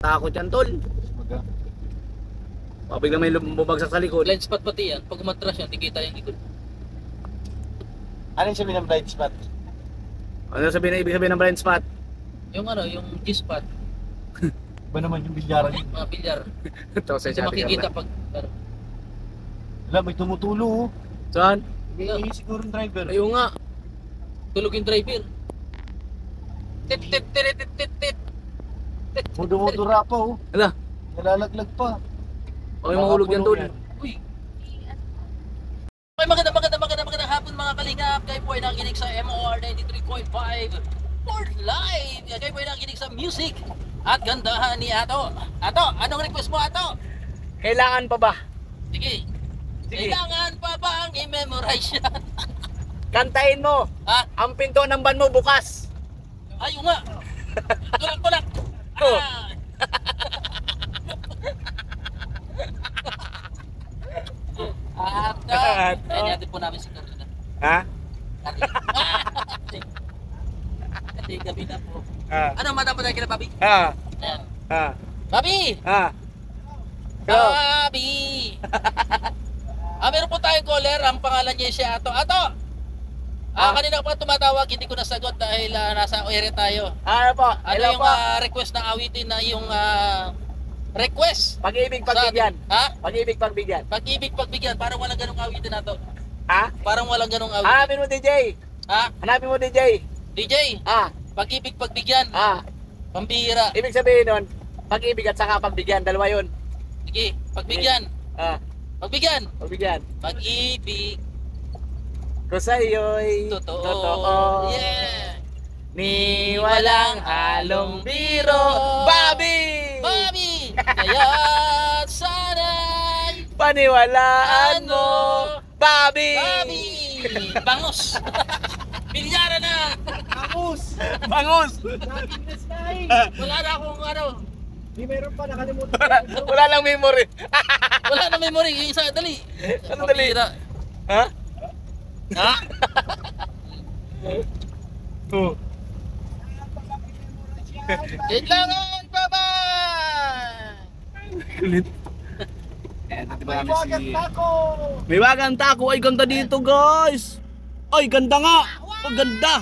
Nakakatakot yan, tol. Maga. Biglang may bumagsak sa likod. Blind spot pati yan. Pag umatras yan, tikita yung likod. Ano yung sabi ng blind spot? Ano sabihin na ibig sabihin ng blind spot? Yung ano, yung G-spot. Iba naman yung bilyaran yun. Mga bilyar. Ito, sa Kasi makikita pag... Ano. Wala, may tumutulo oh. Saan? May siguro yung driver. Ayun nga. Tulog yung driver. Tit, tit, tit, tit, tit, tit. Mudura pa oh. Ala, Nalalaglag pa. okay mahulog yan, tol. Uy. Okay, magandang hapon mga kalingap. Kayo po ay nakikinig sa MOR 93.5 Port Live. Kayo po ay nakikinig sa music at gandahan ni Ato. Ato, anong request mo, Ato? Kailangan pa ba? Sige. Sige. Kailangan pa bang i-memorize yan? Kantahin mo. Ha? Ang pinto ng van mo bukas. Ayun nga. Tulak. Oh. Ato. Ato. Ayan, natin po namin si Karina. Ha? Kasi gabi na po. Ah. Ano mata pa tayo kina Papi? Ah. Ayan. Ah. Papi! Ah. Go. Papi! Meron po tayong caller. Ang pangalan niya si Ato. Ato! Kanina pa tumatawag, hindi ko nasagot dahil nasa area tayo. Ano po? Ano Hello yung po. request na awitin na yung request? Pag-ibig, Sa pagbigyan. atin? Ha? Pag-ibig, pagbigyan. Pag-ibig, pagbigyan. Parang walang ganong awitin na to. Ha? Parang walang ganong awitin. Hanapin mo, DJ. Ha? Hanapin mo, DJ. DJ, Ah. pag-ibig, pagbigyan. Ah. Pambihira. Ibig sabihin nun, pag-ibig at saka pagbigyan. Dalawa yun. Sige, pagbigyan. Ah. Pagbigyan. Pagbigyan. Pag-ibig. Ko sa'yo'y Totoo. Yeah. Ni walang halong biro. Bobby! Bobby! Kaya sana'y Paniwalaan mo. Bobby! Bobby! Bangus! Bilyara na! Bangus! Bangus! Wala na akong ano. Di meron pa, nakalimutan. Wala lang memory. Wala na memory. Yung isa, dali. Ano dali? Pambihira. Ha? Ha? Oh. Kailangan pa ba? Kulit. May wagat pa ako! May wagang tako. Ay, ganda dito, guys. Ay, ganda nga. Oh, ganda.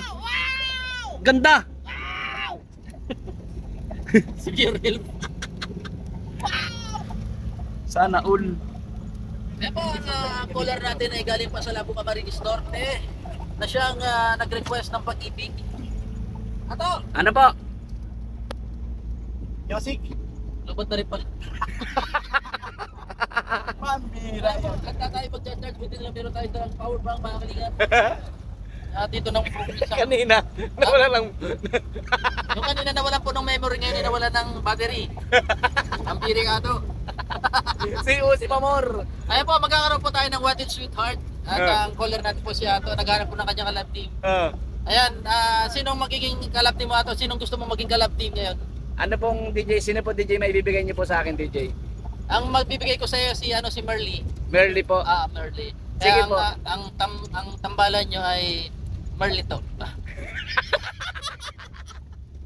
Ganda. Si Birel. Sana all. Kaya po, ang caller natin ay galing pa sa Labo Camarines Norte na siyang nag-request ng pag-ibig. Ato! Ano po? Yosik! Lubot na rin pala. Pambira yan. Kanta tayo mag-charge, buti na meron tayo dalang power bank mga kalingan. Dito ng isang... Kanina. Nawala lang. Yung kanina nawalan po ng memory, ngayon nawalan ng battery. Ang piring ato. Si Uzi Pamor. Ayun po, magkakaroon po tayo ng What It Sweetheart. At ang caller natin po si Ato, naghanap po ng kanyang kalab team. Ayan, sinong magiging kalab team mo Ato? Sinong gusto mo maging kalab team ngayon? Ano pong DJ? Sino po DJ may ibibigay niyo po sa akin, DJ? Ang magbibigay ko sa iyo si Merly. Merly po. Merly. Sige Kaya po. ang tambalan nyo ay Merly to.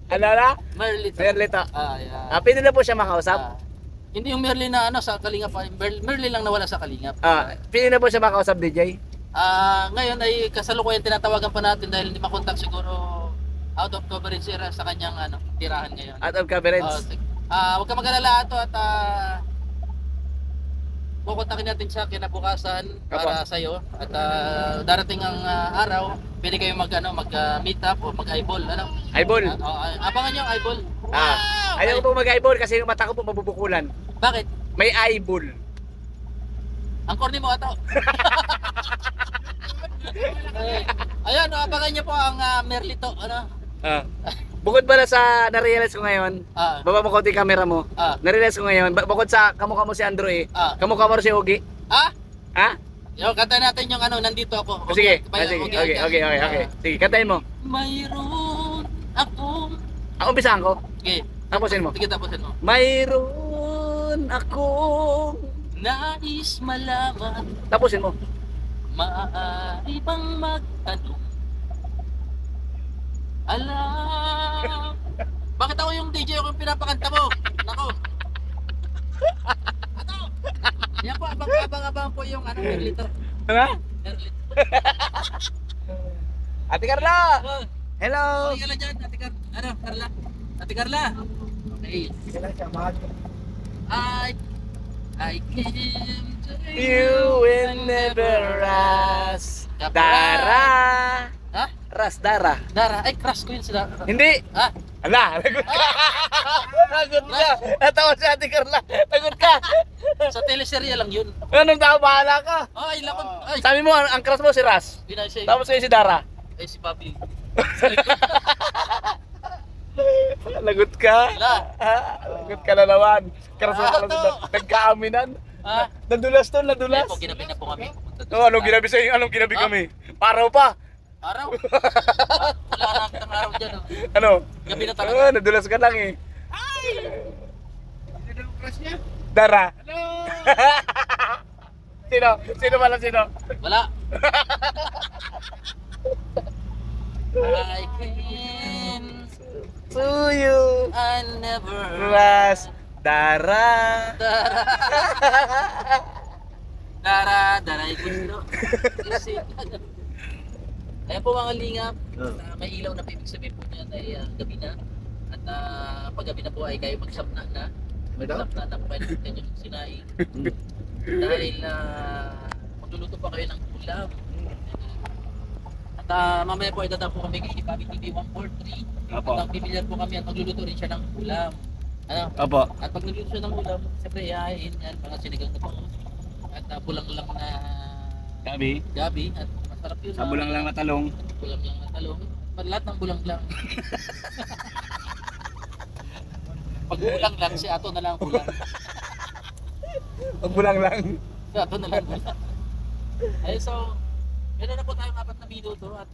Ano na? Merly to. Merly to. Yeah. Pwede na po siya makausap? Hindi yung Merly na sa Kalingap, Merly lang nawala sa Kalingap. Pwede na po siya makausap, DJ? Ngayon ay kasalukuyan tinatawagan pa natin dahil hindi makontak siguro out of coverage sa kanyang tirahan ngayon. Out of coverage? Huwag ka mag-alala Ato at kukontakin natin siya kinabukasan para sa iyo at darating ang araw pwede kayo mag-meet up o mag-eyeball Eyeball? Abangan niyo ang eyeball. Ayaw ko po mag-eyeball kasi yung mata ko po mabubukulan. Bakit? May eyeball. Ang corny mo Ato. Ayan, abangan niyo po ang Merlito Bukod ba na sa na-realize ko ngayon, baba mo konti camera mo, na-realize ko ngayon, bukod sa kamukha mo si Andrew kamukha mo si Ogie. Ha? Yo, kantahin natin yung nandito ako. Sige, Okay, okay. Sige, kantahin mo. Mayroon akong... Umpisahan ko. Okay. Tapusin mo. Sige, tapusin mo. Mayroon akong... Nais malaman. Tapusin mo. Maaari bang magtanong? Alam. Bakit ako yung DJ yung pinapakanta mo? Nako. Yan po, abang po yung ano, liter. Ano? Ate Carla! Oh, Hello! Carla dyan, Carla? Ate Carla? Okay. Sige lang siya, mahal ko. I came to You will never ras. Dara! Ha? Ras, Dara. Dara, ay crush ko yun si Dara. Hindi! Ha? Ala, lagot ka! Lagot ka! Natawa si Ate Carla. Lagot ka! Sa teleserye lang yun. Anong tao, bahala ka? Ay, lakot. Ay, Sabi mo, ang crush mo si Ras. binaysa Tapos kayo si Dara. eh si Bobby. Lagot ka. Wala. Lagot ka na naman. Crush mo pala Ano? si Nagkaaminan. Ha? Nadulas to, Ay nadulas. po, ginabi na po kami. Pupunta doon Oh, anong ginabi sa'yo? Anong ginabi kami? Paraw pa. Araw? Wala na ang araw dyan. Oh. Ano? Gabi na talaga. Oh, nadulas ka lang eh. Sino yung crush niya? Dara. Hello! Sino? Sino pala sino? Wala. I can To you. I never Ras. Dara. Dara gusto. Ayan po mga lingap, may ilaw na ibig sabihin po niyan ay gabi na. At pag gabi na po ay kayo magsapna na. Magsapna na po kayo ng yung sinaing. Dahil magluluto pa kayo ng ulam. At mamaya po ay dadaan po kami kay Ipabi TV 143. Apo. At bibilihan po kami at magluluto rin siya ng ulam. Ano? Opo. At pag nagluluto siya ng ulam, siyempre ihahain yan, mga sinigang na bangus. At bulang lang na Gabi. gabi. At masarap yun. Sa bulang lang na talong. Bulang lang na talong. Lahat ng bulang lang. Pag bulang lang, si Ato na lang bulang. Pag bulang lang. Si Ato na lang bulang. Ay, so, meron na po tayong 4 na minuto at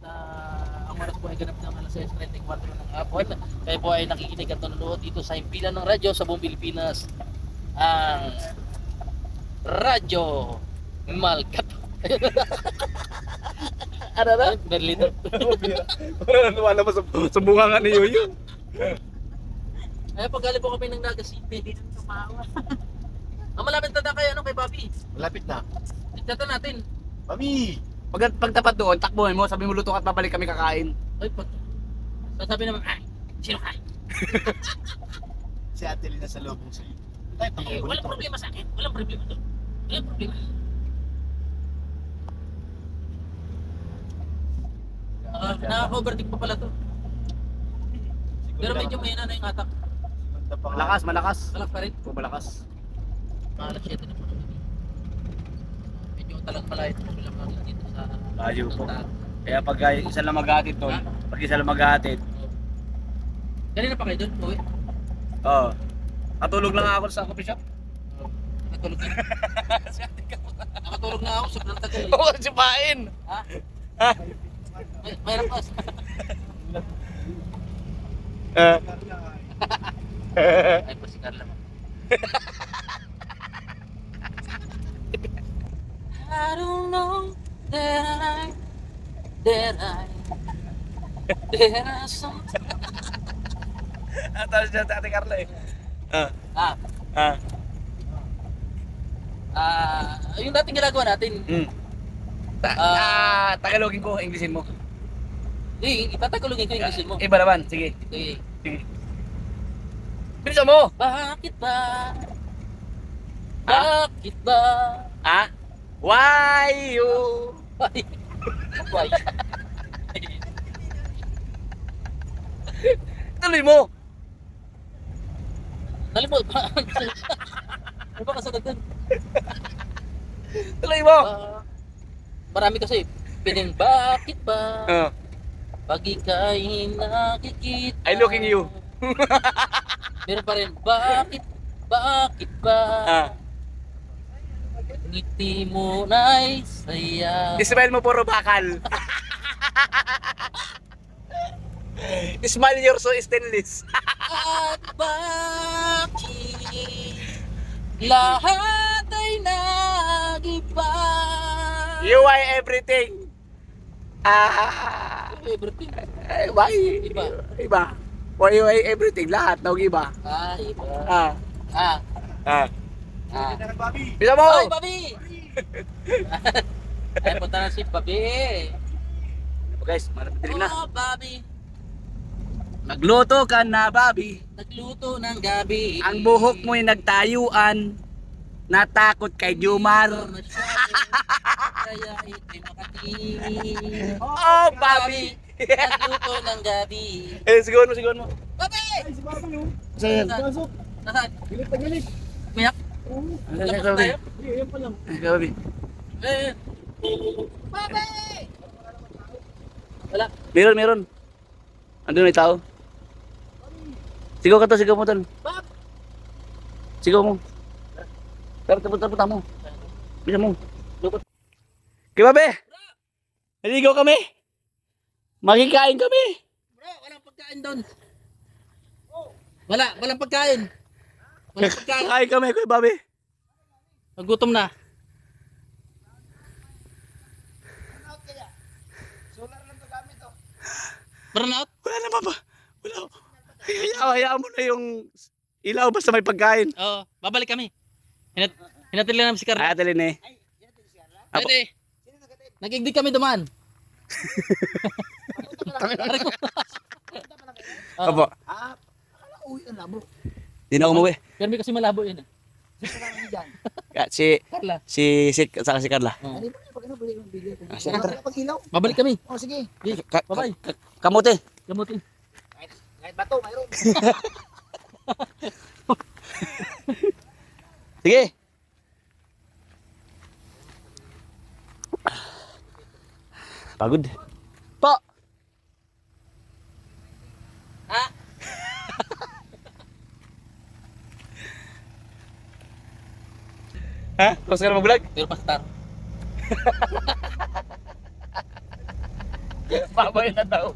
ang oras po ay ganap ng alas 6:34 ng hapon. Kayo po ay nakikinig at nanonood dito sa himpilan ng radyo sa buong Pilipinas. Ang Radyo Malkat. Ano na? Berlito. Parang nawala pa sa bunga nga ni Yoyo. Ay, pag galing po kami ng Naga City, dito sa Mawa. Ang malapit na kayo, ano, kay Bobby? Malapit na. Tignan natin. Mami! Pag tapat doon, takbuhin mo, sabi mo luto at babalik kami kakain. Ay, pag... Sasabi naman, ay, sino kain? Si Ate Lina sa loob sa'yo. Tayo, Eh, walang problema sa akin. Walang problema doon. Walang problema. Nakaka-overtake pa pala to. Pero medyo may na yung atak. Malakas, malakas. Talak pa rin. Malakas. Maalas 7 na po. Medyo talang malayo po lang namin dito sa... Layo po. Kaya pag isa lang maghatid doon, pag isa lang maghatid, Kanina pa kayo doon, Boy? oo. Katulog lang ako sa coffee shop. Nakatulog na. Nakatulog na ako, sobrang tagal. Oo, sipain. Ha? Ha? Mayroon ka. Ay po si Carla. I don't know that there are some... Tapos siya Ate Carla eh. Yung dating ginagawa natin, Tagalogin ko, Englishin mo. itatagalogin ko yung English mo. Iba naman, sige. Okay. Sige. Bilisan mo! Bakit ba? Ah? Bakit ba? Ah? Why you? Why? Why? Tuloy mo! Nalimot ba? Ano ba kasagot dun? Tuloy mo! Marami kasi. Pining bakit ba? Oh. Pag ika'y nakikita. I looking you. Meron pa rin. Bakit ba? Ngiti mo na'y saya. Ismail mo puro bakal. Ismail you're so stainless. At bakit lahat ay nag-iba? You are everything. Everything. Why? Iba. Iba. Why you are everything? Lahat, no iba. Iba. Ah. Ah. Ah. Bisa mo! Ay, Bobby! Ay, punta na si Bobby. Guys, madilim na. Oh, Bobby. Magluto ka na, Bobby. Nagluto ng gabi. Ang buhok mo'y nagtayuan. Natakot kay Jumar. Kaya ito'y makatingin. Oh, Bobby! Nagluto ng gabi. Sigawan mo. Bobby! Saan? Nasaan? Galit na galit. Umiyak? Labas tayo? Yan pa lang. Bobby. Eh. Bobby! Wala. Meron. Andun may tao. Sigaw ka to, sigaw mo tol. Bob! Sigaw mo. Tara mo. Bisa mo. Lukot. Okay, Bobby. Naligaw kami. Makikain kami. Bro, walang pagkain doon. Walang pagkain. Walang pagkain. Kakain kami, Kuya Bobby. Nagutom na. Solar lang to gamit oh. Burnout? Wala naman ba? Wala. Hayaan mo na yung ilaw basta may pagkain. Oo, babalik kami. Hinatid lang namin si Carla. Ay, atalin eh. Apo. Pwede. Nag-igdig kami dumaan. Opo. Uy, ang labo. Di na umuwi. Pero may kasi malabo yun. Carla. Si Carla. Ano ba pag ano ba yung video? Sige. Pag ilaw. Babalik kami. Oh, sige. Bye-bye. Kamote. Gamutin. Kahit bato, mayroon. Sige. Pagod. Po. Ha? Ha? Tapos ka na mag-vlog? Pero pastar. Babay na daw.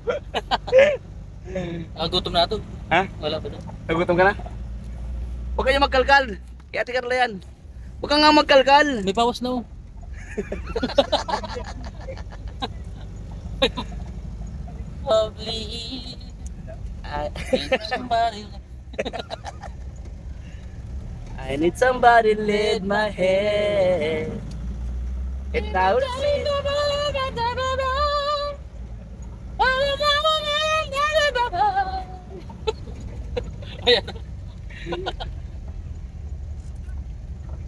Gutom na ito. Ha? Wala pa doon. Nagutom ka na? Huwag kayo magkalkal. Kaya Ate Carla yan. Huwag ka nga magkalkal. May pawas na oh. Lovely. Somebody. I need somebody lead my head. And now Ayan.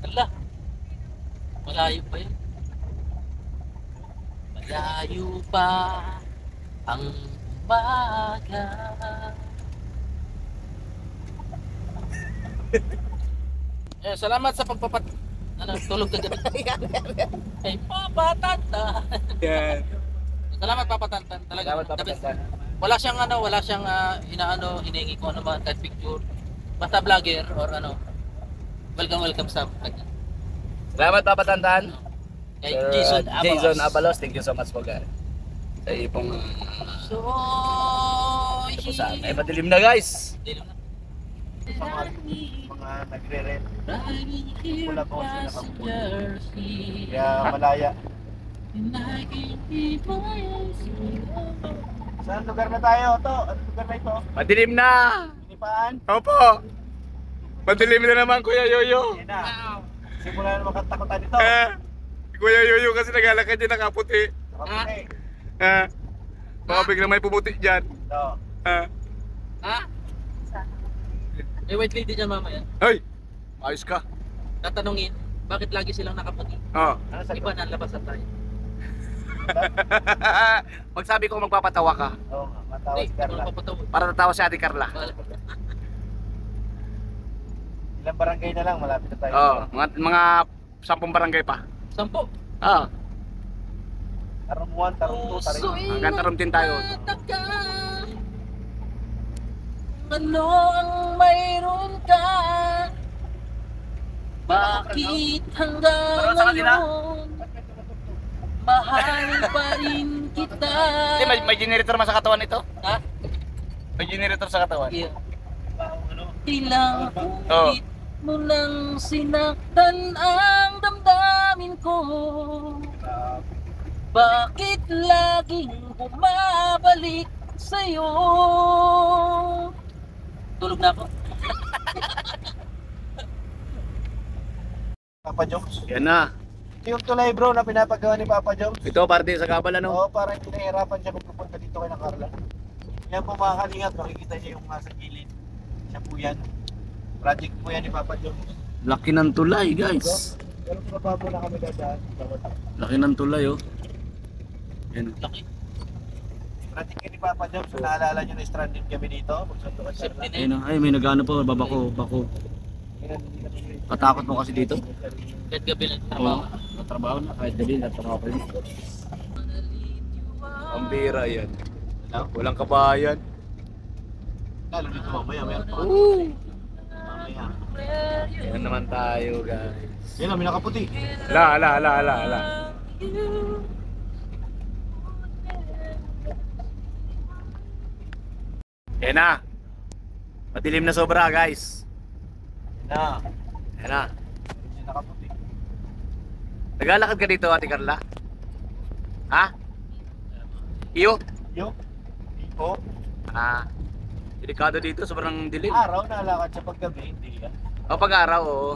Ala. Malayo pa yun. Malayo pa ang umaga. Salamat sa pagpapat... tulog ka gabi. Ay, papatanta. yan. Salamat papatanta. Talaga. Salamat papatanta. Wala siyang hinihingi ko ano man kahit picture. Basta vlogger or ano. Welcome sa vlog. Salamat papatantan. Kay Jason Abalos. Jason Abalos, thank you so much po guys. Sa ipong So, ay madilim na guys. Dilim na. Mga nagre-rent. Wala pa ako sila nakapupunta. Kaya Kaya malaya. Saan lugar na tayo? Anong lugar na ito? Madilim na. Pinipaan? Opo. Madilim na naman Kuya Yoyo. Yan na. Simula na makatakutan ito. Kuya Yoyo kasi naglalakad dyan nakaputi. Nakaputi. Baka biglang may pumuti dyan. Ito. Ha? May white lady dyan mamaya. Hoy! Ayos ka. Tatanungin, bakit lagi silang nakaputi? Oh. Ano sa Iba na labasan tayo. Magsabi ko magpapatawa ka. Oo nga, matawa Hindi, si Carla. ano papatawag? Para tatawa si Ate Carla. Ilang barangay na lang, malapit na tayo. Oh, mga 10 barangay pa. 10. Ah, Tarong 1, tarong 2, tarong hanggang tarum din tayo. Ano ang mayroon ka? Bakit hanggang Meron sa kanila? ngayon mahal pa rin kita? Hindi, may generator man sa katawan ito. Ha? May generator sa katawan. Yeah. Ilang Oh. ulit mo nang sinaktan ang damdamin ko. Bakit laging bumabalik sa'yo? Tulog na ako. Papa Jones. Yan na. Ito yung tulay bro na pinapagawa ni Papa Jones. Ito, parte sa Kabal, ano? Oo, parang pinahirapan siya kung pupunta dito kay na Carla. Yan po mga kalingap, makikita niyo yung nasa gilid. Siya po yan. Project po yan ni Papa Jones. Laki ng tulay, guys. Pero trabaho na kami dadaan. Laki ng tulay, oh. Yan. Laki. Project yan ni Papa Jones. So, naalala niyo na stranded kami dito. Kung saan doon ka Carla. Ayun, oh. Ay, may nagano po, bako. Katakot mo kasi dito. Kahit gabi lang trabaho. Natrabaho na, kahit gabi, natrabaho pa rin. Ang bira yan. Walang kabayan. Lalo dito mamaya, mayroon pa. Mamaya. Yan naman tayo, guys. Yan ang may nakaputi. Ala. Yan na. Madilim na sobra, guys. Yan na. Yan na. Yan nakaputi. Naglalakad ka dito, Ate Carla? Ha? Iyo? Yo. Ipo. Delikado dito, sobrang dilim. Araw nalakad siya paggabi, hindi yan. O pag-araw, oo.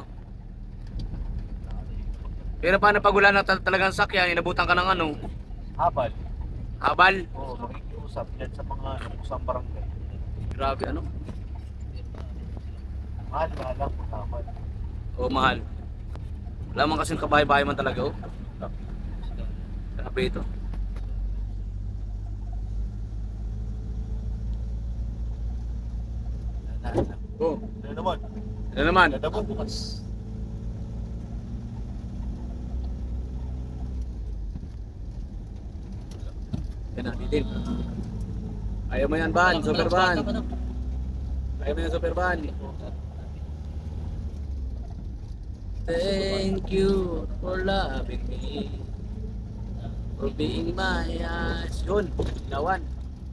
Pero paano pag wala na talagang sakyan, inabutan ka ng ano? Habal. Habal? Oo, makikiusap yan sa mga usang barangay. Grabe, ano? Mahal lang po habal. O mahal. Wala man kasing kabahay-bahay man talaga, oh. Grabe ito. Oh, Ano naman? ano naman? Dadabot. Bukas. Yan na, dilim. Ayaw mo yan, van, super van. Ayaw mo yan, super van. Thank you for loving me, for being my eyes. Yun, ilawan.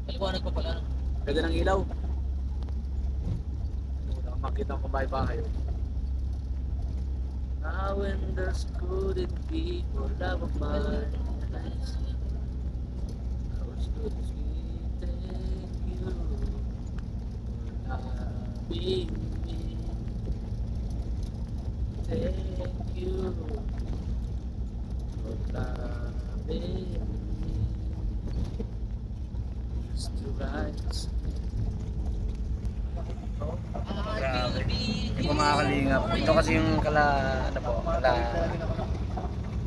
Maliwanag pa pala. Ganda ng ilaw. Wala kang makita kung bahay-bahay. Now when there's couldn't be for love of mine, I was good as we thank you for loving me. Thank you for loving me. Used to rise. Grabe. Hindi ko makakalingap. Ito kasi yung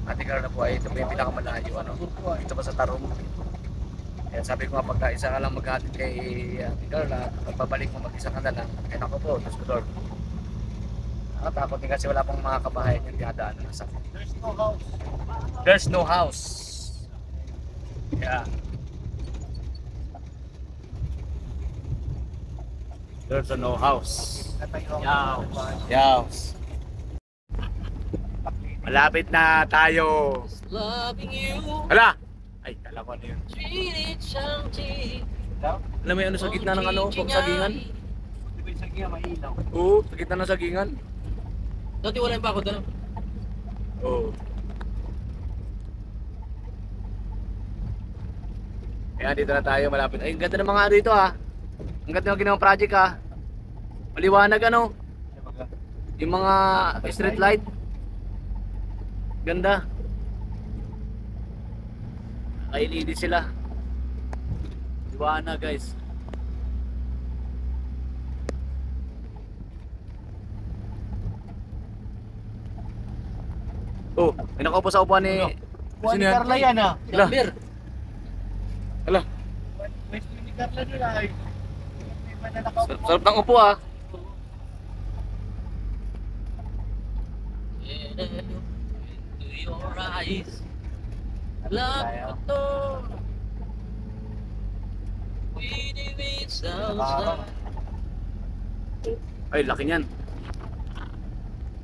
Ate Carla po ay ito po yung pinakamalayo, ano? Dito pa sa Tarong. Kaya sabi ko nga pagka isa ka lang maghatid kay Ate Carla, pagbabalik mo mag-isa ka na lang. Ay naku po, Diyos ko Lord. Nakatakot din kasi wala pang mga kabahayan yung dinadaan na sa akin. There's no house. There's no house. Yeah. There's no house. Yaws. Malapit na tayo. Loving you. Hala! Ay, kala ko ano yun. Treated something. Alam mo yung ano sa gitna ng ano, sagingan? Di ba yung sagingan mailaw? Oo, sa gitna ng sagingan. Dati wala yung bakod ano? Oo. Ayan, dito na tayo, malapit. Ay, ang ganda ng mga ano dito ha. Ang ganda ng ginawang project ha. Maliwanag ano. Yung mga street light. Ganda. Naka-LED sila. Liwanag guys. Oh, may nakaupo sa upuan ni... Buwan ni Carla yan ah. Hala. Number. Hala. Pwesto ni Carla nyo na ay. Sarap ng upo ah. Into your eyes. Love ko to. With the winds outside. Ay, laki niyan.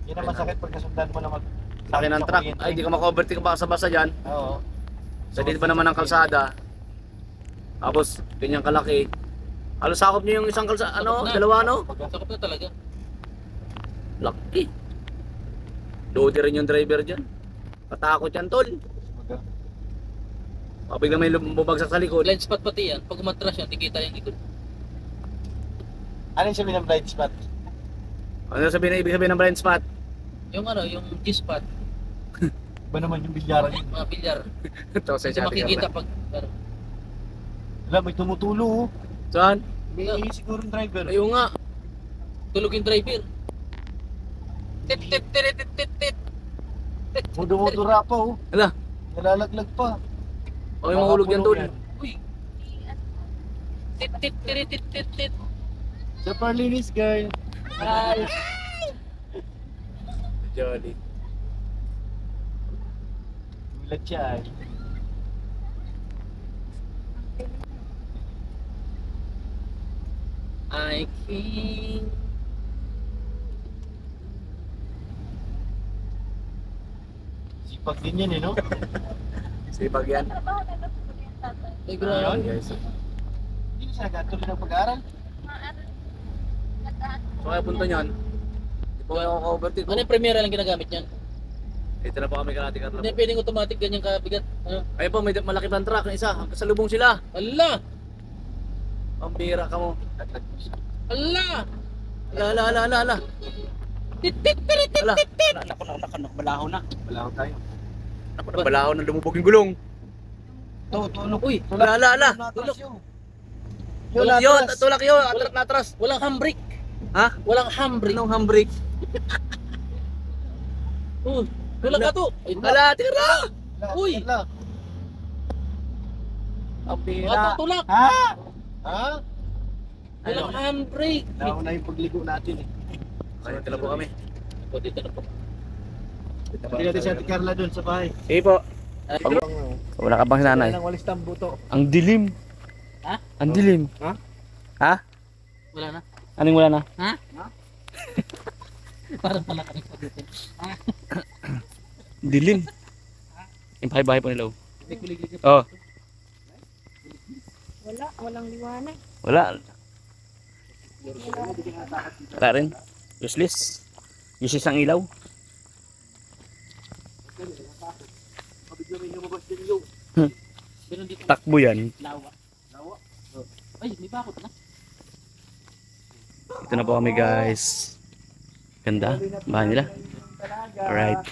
Yan ang masakit pag nasundan mo na mag... Laki ng truck. Ay, di ka maka-overtake ka basa-basa dyan. Oo. Sa dito pa naman ang kalsada. Tapos, ganyang kalaki. Halos sakop niyo yung isang kalsada. Ano? Dalawa no? Sakop na talaga. Laki. Loader rin yung driver dyan. Patakot yan, tol. Bigla may bumagsak sa likod. Blind spot pati yan. Pag umatras yan, tikita yung ikot. Ano yung sabihin ng blind spot? Ano sabihin na ibig sabihin ng blind spot? Yung ano, yung G-spot, Ba naman yung bilyaran yun? mga bilyar. Ito sa Hindi Ate makikita Carla. pag ano. Wala, may tumutulo oh. Saan? May siguro yung driver. Ayun nga. Tulog yung driver. Tit tit tit tit tit tit. Mudo-mudura pa oh. Ala. Nalalaglag pa. O yung mahulog yan doon. Uy. Tit tit tit tit tit tit. Sa Parlinis girl. Hi. Jolly. Gulat siya eh. I king. Sipag din yan eh no? Sipag yan. Ay, Ayun. grabe. Guys. Hindi na siya nagatuloy ng pag-aaral. So kaya punta niyan. Di po kayo ka-overtake. Ano yung premiere lang ginagamit niyan? Ito na po kami kay Ate Carla. Hindi pwedeng automatic ganyan kabigat. Ano? Ayun po, may malaki pang truck ng isa. Kasalubong sila. Ala! Ang bira ka mo. Ala! Ala. Tit tit tit tit Ala. tit tit. Naku, balaho na. Wala ko tayo. Naku, balaho na lumubog yung gulong. Tulog. Uy, Ala. Tulog. Yun, tulak yun. Atras. walang handbrake. Ha? Walang handbrake. Anong handbrake? Wala ka to. Ay, Ala, Ate Carla. Uy. Ang Wala bira. tulak. Ha? Ha? Walang handbrake. Nauna yung pagligo natin eh. Ayun, tila po kami. O, dito na po. Hindi natin si Ate Carla dun sa bahay. Sige po. Wala ka bang nanay? Nang walis tambo to. Ang dilim. Ha? Ang dilim. Ha? Ha? Wala na. Anong wala na? Ha? Parang pala kami po dito. Dilim. Yung bahay-bahay po nila. Kulig-lig. Oh, Walang liwanag. wala. Wala rin. Useless. Useless ang ilaw. Pero dito Takbo yan. lawa. Ay, may bakot na. Ito na po kami guys. Ganda. Bahay nila. Alright.